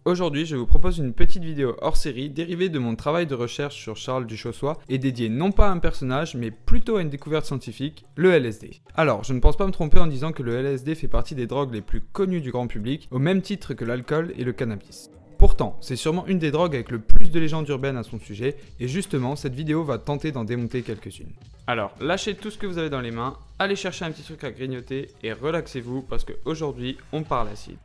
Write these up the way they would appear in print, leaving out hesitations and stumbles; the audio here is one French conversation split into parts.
Aujourd'hui, je vous propose une petite vidéo hors série dérivée de mon travail de recherche sur Charles Duchossois et dédiée non pas à un personnage mais plutôt à une découverte scientifique, le LSD. Alors, je ne pense pas me tromper en disant que le LSD fait partie des drogues les plus connues du grand public, au même titre que l'alcool et le cannabis. Pourtant, c'est sûrement une des drogues avec le plus de légendes urbaines à son sujet, et justement, cette vidéo va tenter d'en démonter quelques-unes. Alors, lâchez tout ce que vous avez dans les mains, allez chercher un petit truc à grignoter et relaxez-vous parce qu'aujourd'hui, on parle acide.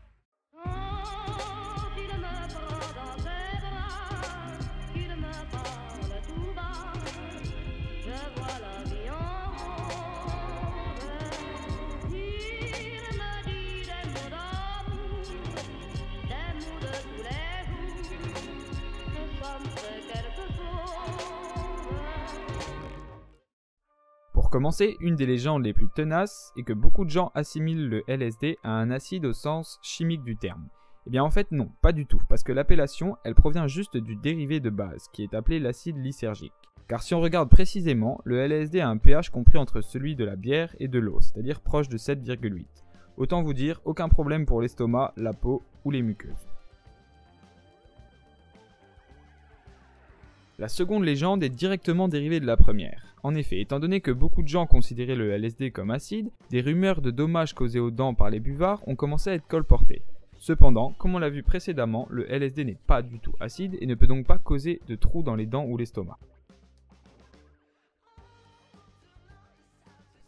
Pour commencer, une des légendes les plus tenaces est que beaucoup de gens assimilent le LSD à un acide au sens chimique du terme. Eh bien en fait non, pas du tout, parce que l'appellation, elle provient juste du dérivé de base, qui est appelé l'acide lysergique. Car si on regarde précisément, le LSD a un pH compris entre celui de la bière et de l'eau, c'est-à-dire proche de 7,8. Autant vous dire, aucun problème pour l'estomac, la peau ou les muqueuses. La seconde légende est directement dérivée de la première. En effet, étant donné que beaucoup de gens considéraient le LSD comme acide, des rumeurs de dommages causés aux dents par les buvards ont commencé à être colportées. Cependant, comme on l'a vu précédemment, le LSD n'est pas du tout acide et ne peut donc pas causer de trous dans les dents ou l'estomac.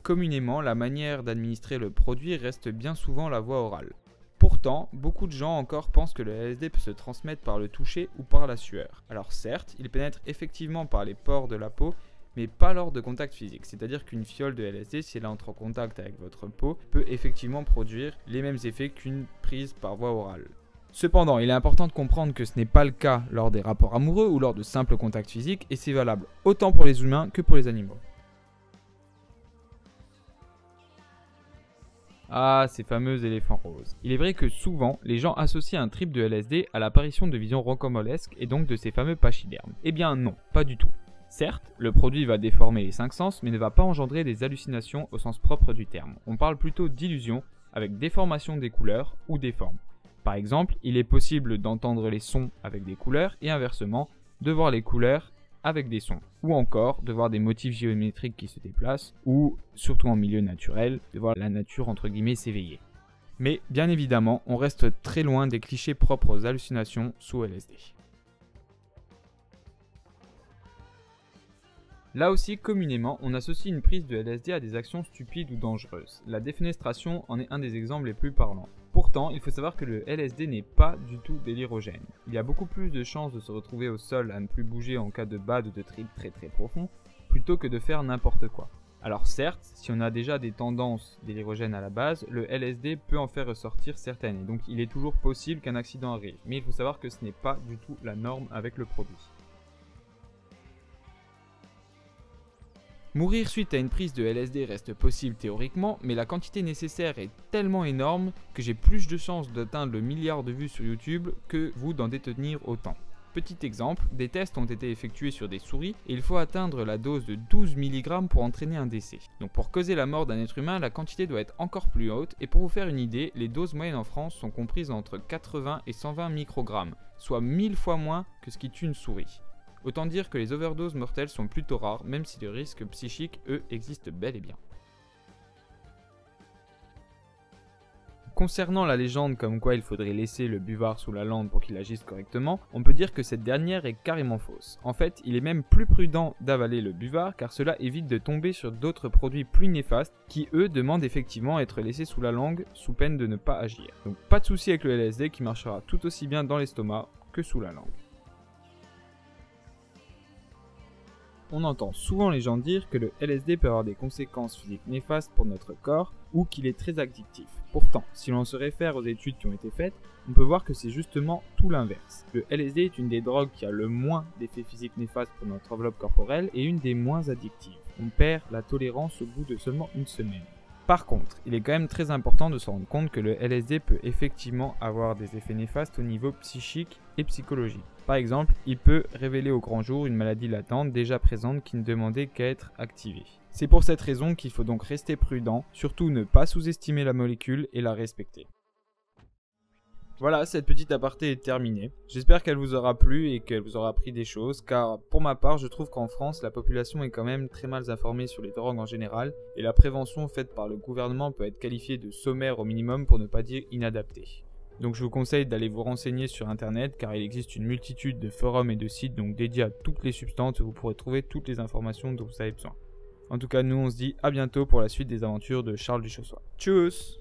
Communément, la manière d'administrer le produit reste bien souvent la voie orale. Pourtant, beaucoup de gens encore pensent que le LSD peut se transmettre par le toucher ou par la sueur. Alors certes, il pénètre effectivement par les pores de la peau, mais pas lors de contact physique. C'est-à-dire qu'une fiole de LSD, si elle entre en contact avec votre peau, peut effectivement produire les mêmes effets qu'une prise par voie orale. Cependant, il est important de comprendre que ce n'est pas le cas lors des rapports amoureux ou lors de simples contacts physiques, et c'est valable autant pour les humains que pour les animaux. Ah, ces fameux éléphants roses. Il est vrai que souvent, les gens associent un trip de LSD à l'apparition de visions rocambolesques et donc de ces fameux pachydermes. Eh bien non, pas du tout. Certes, le produit va déformer les 5 sens, mais ne va pas engendrer des hallucinations au sens propre du terme. On parle plutôt d'illusions, avec déformation des couleurs ou des formes. Par exemple, il est possible d'entendre les sons avec des couleurs et inversement, de voir les couleurs avec des sons, ou encore de voir des motifs géométriques qui se déplacent, ou, surtout en milieu naturel, de voir la nature entre guillemets s'éveiller. Mais bien évidemment, on reste très loin des clichés propres aux hallucinations sous LSD. Là aussi, communément, on associe une prise de LSD à des actions stupides ou dangereuses. La défenestration en est un des exemples les plus parlants. Pourtant, il faut savoir que le LSD n'est pas du tout délirogène. Il y a beaucoup plus de chances de se retrouver au sol à ne plus bouger en cas de bad ou de trip très profond, plutôt que de faire n'importe quoi. Alors certes, si on a déjà des tendances délirogènes à la base, le LSD peut en faire ressortir certaines, et donc il est toujours possible qu'un accident arrive. Mais il faut savoir que ce n'est pas du tout la norme avec le produit. Mourir suite à une prise de LSD reste possible théoriquement, mais la quantité nécessaire est tellement énorme que j'ai plus de chances d'atteindre le milliard de vues sur YouTube que vous d'en détenir autant. Petit exemple, des tests ont été effectués sur des souris et il faut atteindre la dose de 12 mg pour entraîner un décès. Donc pour causer la mort d'un être humain, la quantité doit être encore plus haute et pour vous faire une idée, les doses moyennes en France sont comprises entre 80 et 120 microgrammes, soit 1000 fois moins que ce qui tue une souris. Autant dire que les overdoses mortelles sont plutôt rares, même si les risques psychiques, eux, existent bel et bien. Concernant la légende comme quoi il faudrait laisser le buvard sous la langue pour qu'il agisse correctement, on peut dire que cette dernière est carrément fausse. En fait, il est même plus prudent d'avaler le buvard car cela évite de tomber sur d'autres produits plus néfastes qui, eux, demandent effectivement à être laissés sous la langue sous peine de ne pas agir. Donc pas de souci avec le LSD qui marchera tout aussi bien dans l'estomac que sous la langue. On entend souvent les gens dire que le LSD peut avoir des conséquences physiques néfastes pour notre corps ou qu'il est très addictif. Pourtant, si l'on se réfère aux études qui ont été faites, on peut voir que c'est justement tout l'inverse. Le LSD est une des drogues qui a le moins d'effets physiques néfastes pour notre enveloppe corporelle et une des moins addictives. On perd la tolérance au bout de seulement une semaine. Par contre, il est quand même très important de se rendre compte que le LSD peut effectivement avoir des effets néfastes au niveau psychique et psychologique. Par exemple, il peut révéler au grand jour une maladie latente déjà présente qui ne demandait qu'à être activée. C'est pour cette raison qu'il faut donc rester prudent, surtout ne pas sous-estimer la molécule et la respecter. Voilà, cette petite aparté est terminée. J'espère qu'elle vous aura plu et qu'elle vous aura appris des choses, car pour ma part, je trouve qu'en France, la population est quand même très mal informée sur les drogues en général, et la prévention faite par le gouvernement peut être qualifiée de sommaire au minimum pour ne pas dire inadaptée. Donc je vous conseille d'aller vous renseigner sur internet, car il existe une multitude de forums et de sites donc dédiés à toutes les substances où vous pourrez trouver toutes les informations dont vous avez besoin. En tout cas, nous on se dit à bientôt pour la suite des aventures de Charles Duchossois. Tchuss!